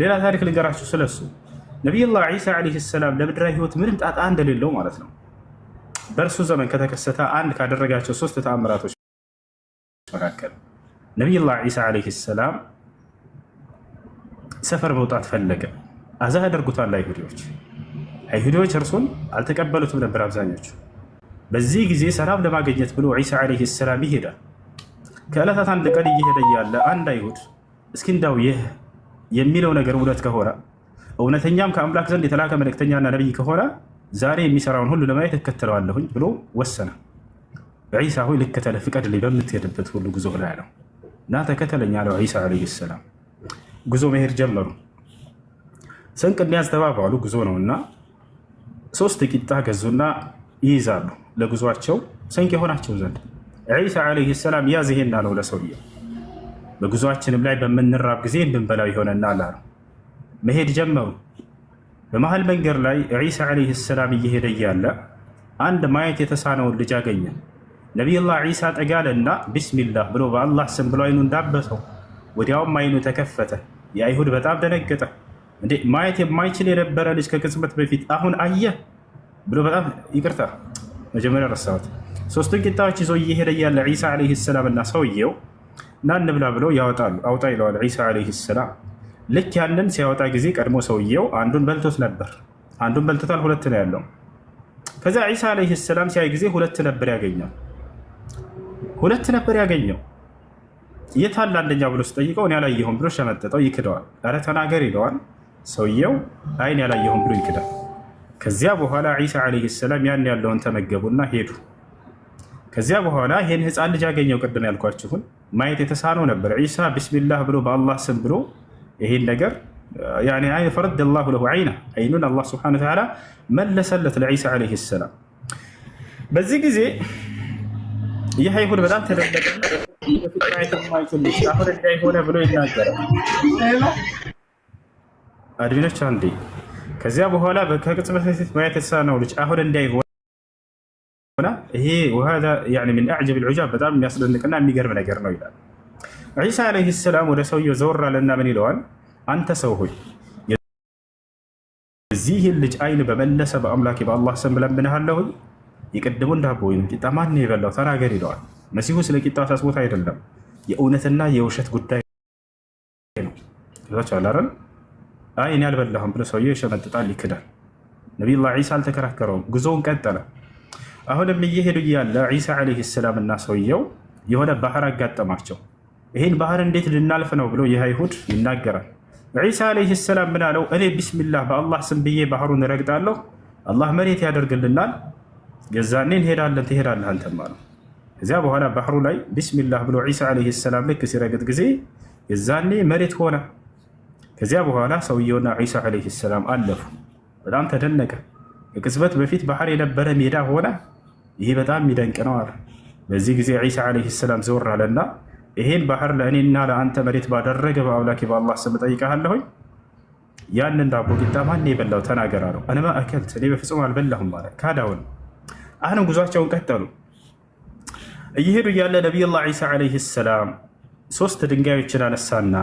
ሌላ ታሪክ ልንገራችሁ ስለሱ። ነቢዩላህ ዒሳ ዓለይሂ ሰላም ለምድራዊ ህይወት ምንም ጣጣ እንደሌለው ማለት ነው። በእርሱ ዘመን ከተከሰተ አንድ ካደረጋቸው 3 ተአምራቶች መካከል ነቢዩላህ ዒሳ ዓለይሂ ሰላም ሰፈር መውጣት ፈለገ። አዛ ያደርጉታል አይሁዲዎች። አይሁዲዎች እርሱን አልተቀበሉትም ነበር አብዛኞቹ። በዚህ ጊዜ ሰላም ለማግኘት ብሎ ዒሳ ዓለይሂ ሰላም ይሄዳል። ከዕለታት አንድ ቀን እየሄደ እያለ አንድ አይሁድ እስኪ እንዳው ይህ የሚለው ነገር እውነት ከሆነ እውነተኛም ከአምላክ ዘንድ የተላከ መልእክተኛና ነቢይ ከሆነ ዛሬ የሚሰራውን ሁሉ ለማየት እከተለዋለሁኝ ብሎ ወሰነ። ዒሳ ሆይ ልከተልህ ፍቀድልኝ፣ በምትሄድበት ሁሉ ጉዞ ላይ ነው እና ተከተለኝ አለው ዒሳ ዓለይሂ ሰላም። ጉዞ መሄድ ጀመሩ። ስንቅ እንዲያዝ ተባባሉ። ጉዞ ነውና 3 ቂጣ ገዙና ይይዛሉ ለጉዟቸው ስንቅ የሆናቸው ዘንድ። ዒሳ ዓለይሂ ሰላም ያዝ ይሄን አለው ለሰውየው። በጉዟችንም ላይ በምንራብ ጊዜ እንድንበላው ይሆነናል አለው። መሄድ ጀመሩ። በመሀል መንገድ ላይ ዒሳ ዓለይሂ ሰላም እየሄደ እያለ አንድ ማየት የተሳነውን ልጅ አገኘ። ነቢዩላህ ዒሳ ጠጋለና ቢስሚላህ ብሎ በአላህ ስም ብሎ አይኑ እንዳበሰው ወዲያውም አይኑ ተከፈተ። የአይሁድ በጣም ደነገጠ። እንዴ ማየት የማይችል የነበረ ልጅ ከቅጽበት በፊት አሁን አየ ብሎ በጣም ይቅርታ መጀመሪያ ረሳሁት። ሶስቱን ቂጣዎች ይዞ እየሄደ እያለ ዒሳ ዓለይሂ ሰላም እና ሰውየው ና እንብላ ብለው ያወጣሉ። አውጣ ይለዋል ዒሳ ዓለይሂ ሰላም። ልክ ያንን ሲያወጣ ጊዜ ቀድሞ ሰውየው አንዱን በልቶት ነበር። አንዱን በልቶታል፣ ሁለት ነው ያለው። ከዚያ ዒሳ ዓለይሂ ሰላም ሲያይ ጊዜ ሁለት ነበር ያገኘው። የት አለ አንደኛው ብሎ ሲጠይቀው እኔ ያላየሁም ብሎ ሸመጠጠው፣ ይክደዋል። ኧረ ተናገር ይለዋል። ሰውየው አይን ያላየሁም ብሎ ይክዳል። ከዚያ በኋላ ዒሳ ዓለይሂ ሰላም ያን ያለውን ተመገቡና ሄዱ። ከዚያ በኋላ ይህን ህፃን ልጅ ያገኘው ቅድም ያልኳችሁን ማየት የተሳነው ነበር። ዒሳ ቢስሚላህ ብሎ በአላህ ስም ብሎ ይህን ነገር ፈረደ ላሁ ለሁ አይኑን አላህ ስብሐነሁ ወተዓላ መለሰለት ለዒሳ ዓለይሂ ሰላም። በዚህ ጊዜ ይህ አይሁድ በጣም ተደነቀ። በፊት ማየት የማይችል ልጅ አሁን እንዳይሆነ ብሎ ይናገራል። አድሚኖች አንዴ ከዚያ በኋላ ከቅጽበት በፊት ማየት የተሳነው ልጅ አሁን እንዳይሆነ ይሄ ሚን አዕጀብ ልዑጃብ በጣም የሚያስደንቅና የሚገርም ነገር ነው ይላል። ዒሳ ዓለይሂ ሰላም ወደ ሰውየው ዘወር አለና ምን ይለዋል? አንተ ሰው ሆይ የዚህን ልጅ አይን በመለሰ በአምላኬ በአላህ ስም እለምንሃለሁ የቅድሙን ዳቦ ወይም ቂጣ ማን የበላው ተናገር ይለዋል። መሲሁ ስለ ቂጣ አሳስቦት አይደለም፣ የእውነትና የውሸት ጉዳይ ነው። ይዛችኋል። አይ እኔ አልበላሁም ብሎ ሰውየው ይሸመጥጣል፣ ይክዳል። ነቢዩላህ ዒሳ አልተከራከረውም፣ ጉዞውን ቀጠለ። አሁንም እየሄዱ እያለ ዒሳ ዓለይሂ ሰላም እና ሰውየው የሆነ ባህር አጋጠማቸው። ይህን ባህር እንዴት ልናልፍ ነው ብሎ ይህ አይሁድ ይናገራል። ዒሳ ዓለይሂ ሰላም ምን አለው? እኔ ቢስሚላህ በአላህ ስም ብዬ ባህሩን እረግጣለሁ፣ አላህ መሬት ያደርግልናል፣ የዛኔ እንሄዳለን፣ ትሄዳለህ አንተም አለው። ከዚያ በኋላ ባህሩ ላይ ቢስሚላህ ብሎ ዒሳ ዓለይሂ ሰላም ልክ ሲረግጥ ጊዜ የዛኔ መሬት ሆነ። ከዚያ በኋላ ሰውየውና ዒሳ ዓለይሂ ሰላም አለፉ። በጣም ተደነቀ። ከቅጽበት በፊት ባህር የነበረ ሜዳ ሆነ። ይህ በጣም የሚደንቅ ነው አለ። በዚህ ጊዜ ዒሳ ዓለይሂ ሰላም ዘወር አለና ይሄን ባህር ለእኔና ለአንተ መሬት ባደረገ በአምላኬ በአላህ ስም እጠይቅሃለሁኝ ያንን ዳቦ ቂጣ ማን የበላው ተናገር አለው። እኔማ አከልት እኔ በፍጹም አልበላሁም ማለት ካዳውን። አሁንም ጉዟቸውን ቀጠሉ። እየሄዱ እያለ ነቢዩላህ ዒሳ ዓለይሂ ሰላም 3 ድንጋዮችን አነሳና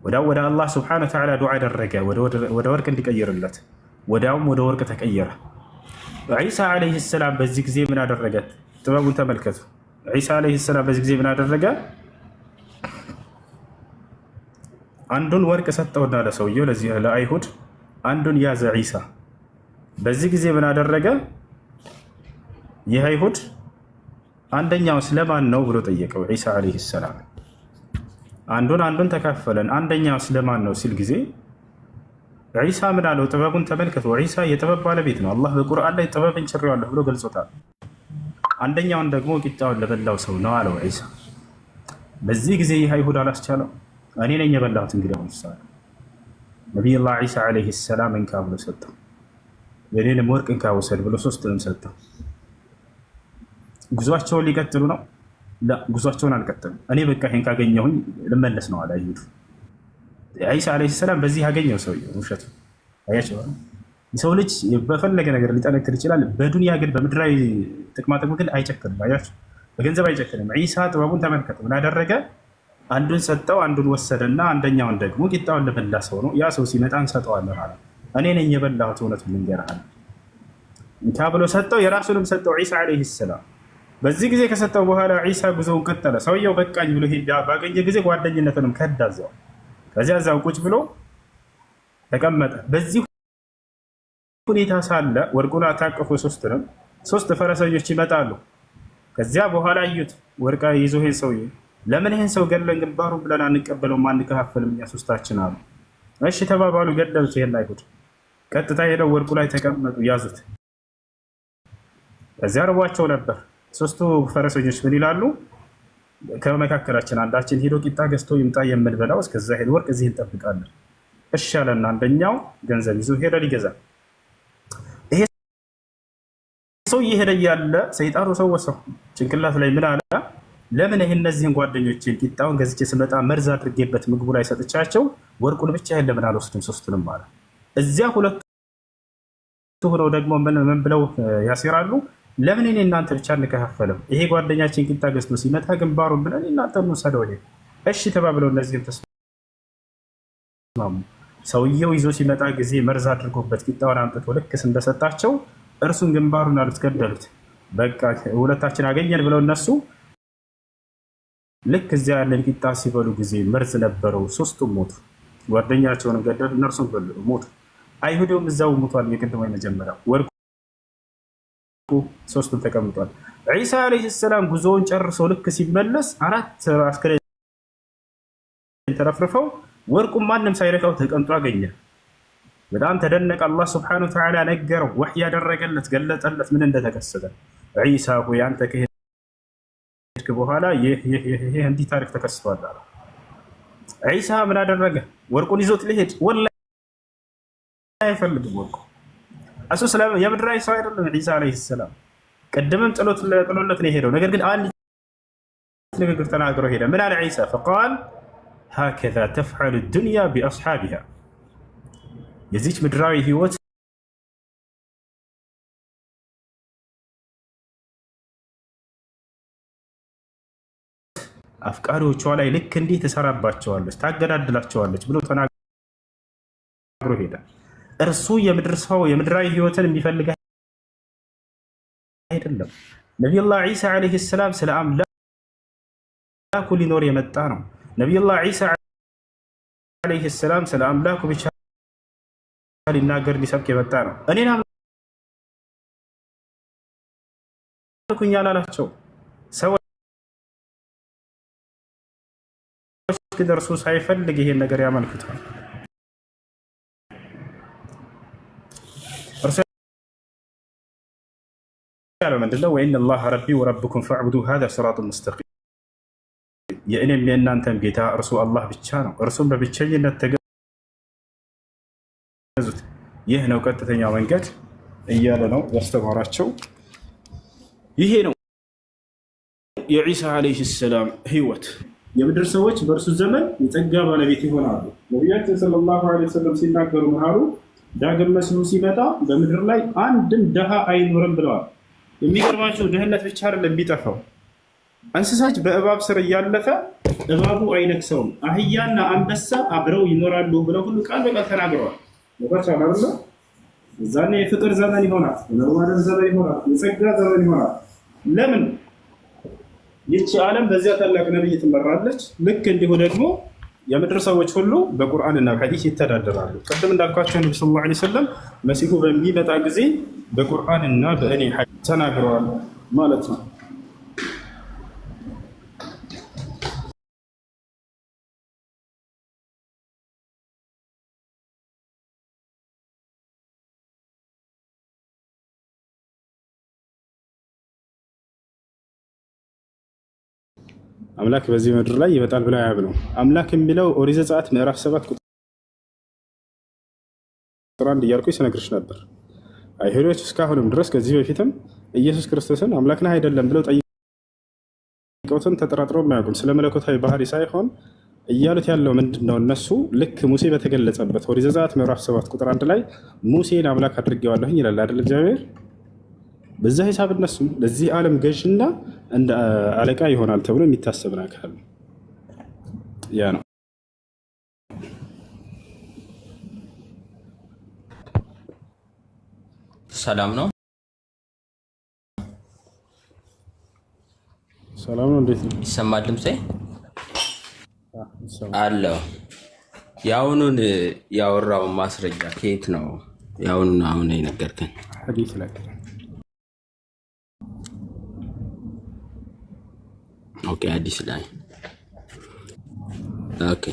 ወደ አላህ ስብሐነሁ ወተዓላ ዱዓ አደረገ ወደ ወርቅ እንዲቀይርለት። ወዲያውም ወደ ወርቅ ተቀየረ። ዒሳ ዓለይሂ ሰላም በዚህ ጊዜ ምን አደረገ? ጥበቡን ተመልከቱ። ዒሳ ዓለይሂ ሰላም በዚህ ጊዜ ምን አደረገ? አንዱን ወርቅ ሰጠውና ለሰውየው ለዚህ ለአይሁድ አንዱን ያዘ ዒሳ። በዚህ ጊዜ ምን አደረገ? ይህ አይሁድ አንደኛው ስለማን ነው ብሎ ጠየቀው ዒሳ ዓለይሂ ሰላም። አንዱን ተካፈለን፣ አንደኛው ስለማን ነው ሲል ጊዜ ዒሳ ምን አለው? ጥበቡን ተመልከቱ። ዒሳ የጥበብ ባለቤት ነው። አላህ በቁርአን ላይ ጥበብን ችሬዋለሁ ብሎ ገልጾታል። አንደኛውን ደግሞ ቂጣውን ለበላው ሰው ነው አለው ዒሳ። በዚህ ጊዜ ይህ አይሁድ አላስቻለው። እኔ ነኝ የበላሁት እንግዲህ አሁን ሳለ ነቢዩላህ ዒሳ ዓለይሂ ሰላም እንካ ብሎ ሰጠው። የኔንም ወርቅ እንካ ውሰድ ብሎ 3ንም ሰጠው። ጉዟቸውን ሊቀጥሉ ነው። ጉዟቸውን አልቀጠሉም። እኔ በቃ ይሄን ካገኘሁኝ ልመለስ ነው አለ አይሁድ። ዒሳ ዓለይሂ ሰላም በዚህ ያገኘው ሰውዬው ውሸቱ አያቸው። የሰው ልጅ በፈለገ ነገር ሊጠነክር ይችላል። በዱንያ ግን በምድራዊ ጥቅማጥቅም ግን አይጨክንም። አያቸው፣ በገንዘብ አይጨክንም። ዒሳ ጥበቡን ተመልከቱ። ምን አደረገ? አንዱን ሰጠው፣ አንዱን ወሰደና አንደኛውን ደግሞ ቂጣውን ለበላ ሰው ነው። ያ ሰው ሲመጣ እንሰጠዋለን አለ። እኔ ነኝ የበላሁት እውነቱን ልንገርህ አለ። እንካ ብሎ ሰጠው። የራሱንም ሰጠው ዒሳ ዓለይሂ ሰላም። በዚህ ጊዜ ከሰጠው በኋላ ዒሳ ጉዞውን ቀጠለ። ሰውየው በቃኝ ብሎ ሄዳ ባገኘ ጊዜ ጓደኝነትንም ከዳዘው። ከዚያ እዛው ቁጭ ብሎ ተቀመጠ። በዚህ ሁኔታ ሳለ ወርቁን ታቅፎ 3 ፈረሰኞች ይመጣሉ። ከዚያ በኋላ እዩት፣ ወርቃ ይዞ ይሄን ሰውዬ ለምን ይሄን ሰው ገለን ግንባሩ ብለን አንቀበለውም አንከፋፈልም እኛ 3ታችን አሉ። እሺ ተባባሉ፣ ገደሉት። ይሄን አይሁድ ቀጥታ ሄደው ወርቁ ላይ ተቀመጡ፣ ያዙት። ከዚያ ርቧቸው ነበር። 3ቱ ፈረሰኞች ምን ይላሉ? ከመካከላችን አንዳችን ሄዶ ቂጣ ገዝቶ ይምጣ የምንበላው፣ እስከዛ ሄድ ወርቅ እዚህ እንጠብቃለን። እሺ አለና አንደኛው ገንዘብ ይዞ ሄደ ሊገዛ። ይሄ ሰው እየሄደ ያለ ሰይጣኑ ሰወሰው ጭንቅላት ላይ ምን አለ? ለምን ይሄ እነዚህን ጓደኞቼን ቂጣውን ገዝቼ ስመጣ መርዝ አድርጌበት ምግቡ ላይ ሰጥቻቸው ወርቁን ብቻ ለምን አልወስድም ሶስቱንም አለ። እዚያ ሁለቱ ሆነው ደግሞ ምን ብለው ያሲራሉ? ለምን እኔ እናንተ ብቻ እንከፋፈለም? ይሄ ጓደኛችን ቂጣ ገዝቶ ሲመጣ ግንባሩን ብለን እናንተ እንውሰደው። እሺ ተባብለው እነዚህም ተስማሙ። ሰውየው ይዞ ሲመጣ ጊዜ መርዝ አድርጎበት ቂጣውን አምጥቶ ልክ እንደሰጣቸው እርሱን ግንባሩን አሉት፣ ገደሉት። በቃ ሁለታችን አገኘን ብለው እነሱ ልክ እዚያ ያለን ቂጣ ሲበሉ ጊዜ መርዝ ነበረው፣ ሶስቱም ሞቱ። ጓደኛቸውንም ገደሉ፣ እነርሱም ሞቱ። አይሁዶም እዛው ሞቷል። የቅድሞ የመጀመሪያው ወርቁ ሶስቱም ተቀምጧል። ዒሳ ዓለይሂ ሰላም ጉዞውን ጨርሰው ልክ ሲመለስ 4 አስከሬን ተረፍርፈው ወርቁም ማንም ሳይረካው ተቀምጦ አገኘ። በጣም ተደነቀ። አላህ ሱብሓነሁ ወተዓላ ነገረው፣ ወህይ ያደረገለት፣ ገለጠለት ምን እንደተከሰተ። ዒሳ ሆይ አንተ ከሄድክ በኋላ ይህ እንዲህ ታሪክ ተከስቷል አለ። ዒሳ ምን አደረገ? ወርቁን ይዞት ሊሄድ ወላሂ አይፈልግም። ወርቁ እሱ የምድራዊ ሰው አይደለም። ዒሳ ዓለይሂ ሰላም ቅድምም ጥሎለት ነው የሄደው። ነገር ግን አንድ ንግግር ተናግሮ ሄደ። ምን አለ ዒሳ? ፈቃል ሃከዛ ተፍዐሉ ዱንያ ቢአስሓቢሃ፣ የዚች ምድራዊ ህይወት አፍቃሪዎቿ ላይ ልክ እንዲህ ትሰራባቸዋለች፣ ታገዳድላቸዋለች ብሎ ተናግሮ ሄደ። እርሱ የምድር ሰው የምድራዊ ህይወትን የሚፈልግ አይደለም። ነቢዩላህ ዒሳ ዓለይሂ ሰላም ስለ አምላኩ ሊኖር የመጣ ነው። ነቢዩላህ ዒሳ ዓለይሂ ሰላም ስለ አምላኩ ብቻ ሊናገር ሊሰብክ የመጣ ነው። እኔን አምልኩኝ አላላቸው። ሰዎች ግን እርሱ ሳይፈልግ ይሄን ነገር ያመልኩታል። እርሱ ያለው ምንድነው? ወኢነ አላህ ረቢ ወረብኩም ፈዕቡዱ ሃዛ ሲራጡን ሙስተቂም፣ የእኔም የእናንተም ጌታ እርሱ አላህ ብቻ ነው፣ እርሱም በብቸኝነት ተገዙት፣ ይህ ነው ቀጥተኛ መንገድ እያለ ነው ያስተማራቸው። ይሄ ነው የዒሳ ዓለይሂ ሰላም ህይወት። የምድር ሰዎች በእርሱ ዘመን የጸጋ ባለቤት ይሆናሉ። ነቢያችን ሰለላሁ ዐለይሂ ወሰለም ሲናገሩ ምን አሉ? ዳግም መሲሁ ሲመጣ በምድር ላይ አንድም ድሃ አይኖርም ብለዋል። የሚገርማቸው ድህነት ብቻ አይደለም የሚጠፋው፣ እንስሳች በእባብ ስር እያለፈ እባቡ አይነክሰውም፣ አህያና አንበሳ አብረው ይኖራሉ ብለው ሁሉ ቃል በቃል ተናግረዋል። ቻ እዛኔ የፍቅር ዘመን ይሆናል፣ የመዋደድ ዘመን ይሆናል፣ የጸጋ ዘመን ይሆናል። ለምን? ይቺ ዓለም በዚያ ታላቅ ነብይ ትመራለች። ልክ እንዲሁ ደግሞ የምድር ሰዎች ሁሉ በቁርአንና በሐዲስ ይተዳደራሉ። ቅድም እንዳልኳቸው ነብዩ ሰለላሁ ዐለይሂ ወሰለም መሲሁ በሚመጣ ጊዜ በቁርአንና በእኔ ሐዲስ ተናግረዋል ማለት ነው። አምላክ በዚህ ምድር ላይ ይመጣል ብለው አያምኑም። አምላክ የሚለው ኦሪት ዘጸአት ምዕራፍ 7 ቁጥር 1 እያልኩ ስነግርሽ ነበር። አይሁዶች እስካሁንም ድረስ ከዚህ በፊትም ኢየሱስ ክርስቶስን አምላክ ነህ አይደለም ብለው ጠይቀውትን ተጠራጥረው የማያውቁም። ስለ መለኮታዊ ባህሪ ሳይሆን እያሉት ያለው ምንድን ነው? እነሱ ልክ ሙሴ በተገለጸበት ኦሪት ዘጸአት ምዕራፍ 7 ቁጥር 1 ላይ ሙሴን አምላክ አድርጌዋለሁኝ ይላል አይደል እግዚአብሔር። በዛ ሂሳብ እነሱም ለዚህ ዓለም ገዥና እንደ አለቃ ይሆናል ተብሎ የሚታሰብ ነገር ያ ነው። ሰላም ነው። ሰላም ነው። እንዴት ነው? ይሰማል ድምጼ? አለው። የአሁኑን ያወራው ማስረጃ ከየት ነው? የአሁኑን አሁን የነገርከን ሐዲስ ላይ ኦኬ፣ አዲስ ላይ ኦኬ።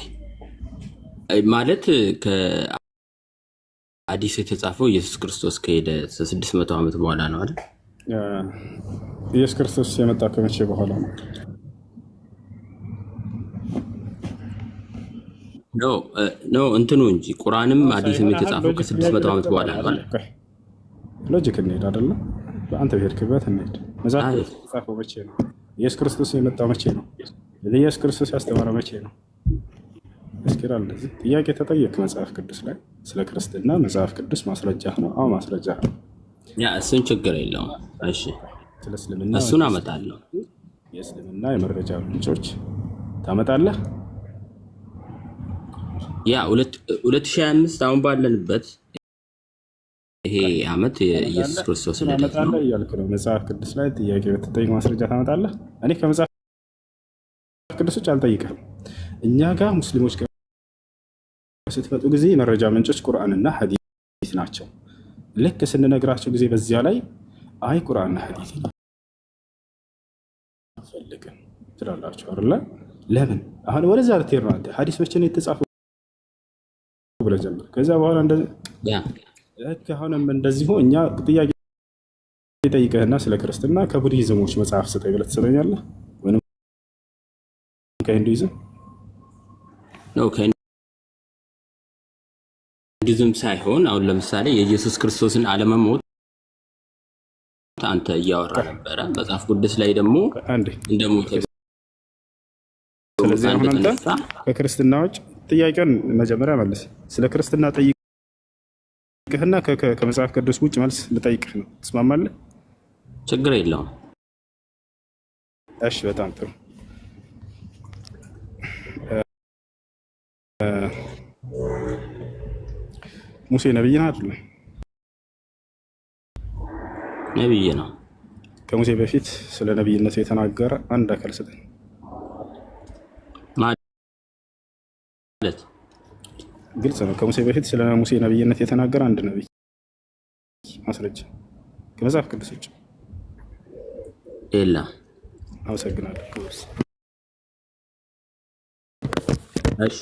ማለት ከአዲስ የተጻፈው ኢየሱስ ክርስቶስ ከሄደ 600 ዓመት በኋላ ነው አይደል? ኢየሱስ ክርስቶስ የመጣ ከመቼ በኋላ ነው? ኖ እንትኑ እንጂ ቁርአንም አዲስም የተጻፈው ከ600 ዓመት በኋላ ነው አይደል? ሎጂክ እንሄድ አይደለም። በአንተ ብሄድክበት እንሂድ። መጽሐፍ ቅዱስ የተጻፈው መቼ ነው? ኢየሱስ ክርስቶስ የመጣው መቼ ነው? ኢየሱስ ክርስቶስ ያስተማረው መቼ ነው? እስኪራ እንደዚህ ጥያቄ ተጠየቅ መጽሐፍ ቅዱስ ላይ ስለ ክርስትና መጽሐፍ ቅዱስ ማስረጃ ነው? አዎ ማስረጃ ነው። ያ እሱን ችግር የለውም። እሺ ስለ እስልምና እሱን አመጣለሁ። የእስልምና የመረጃ ምንጮች ታመጣለህ? ያ 2025 አሁን ባለንበት ይሄ ዓመት የኢየሱስ ክርስቶስ ልደት ነው እያልክ ነው። መጽሐፍ ቅዱስ ላይ ጥያቄ ብትጠይቅ ማስረጃ ታመጣለህ? እኔ ከመጽሐፍ ቅዱስ ውጭ አልጠይቅህም። እኛ ጋር ሙስሊሞች ጋር ስትመጡ ጊዜ የመረጃ ምንጮች ቁርአንና ሐዲስ ናቸው። ልክ ስንነግራቸው ጊዜ በዚያ ላይ አይ ቁርአንና ሐዲስ ፈልግም ትላላችሁ አይደለ? ለምን አሁን ወደዛ ልትሄድ ነው አንተ? ሐዲስ መቼ ነው የተጻፈው ብለህ ጀምር። ከዛ በኋላ እንደዚህ አሁንም እንደዚሁ እኛ ጥያቄ ጠይቀህና ስለ ክርስትና ከቡድሂዝሞች መጽሐፍ ስጠኝ ብለህ ትሰጠኛለህ ወይም ከሂንዱይዝም ነው? ከሂንዱይዝም ሳይሆን አሁን ለምሳሌ የኢየሱስ ክርስቶስን አለመሞት አንተ እያወራ ነበረ። መጽሐፍ ቅዱስ ላይ ደግሞ እንደሞተ። ስለዚህ አሁን አንተ ከክርስትናዎች ጥያቄውን መጀመሪያ መልስ። ስለ ክርስትና ጠይቅህና ከመጽሐፍ ቅዱስ ውጭ መልስ ልጠይቅህ ነው። ትስማማለህ? ችግር የለውም። እሺ በጣም ጥሩ። ሙሴ ነብይ ነው አይደል? ነብይ ነው። ከሙሴ በፊት ስለ ነብይነቱ የተናገረ አንድ አካል ስጠኝ። ማለት ግልጽ ነው። ከሙሴ በፊት ስለ ሙሴ ነብይነት የተናገረ አንድ ነብይ ማስረጃ ከመጽሐፍ ቅዱስ ውጭ የለም። አመሰግናለሁ። እሺ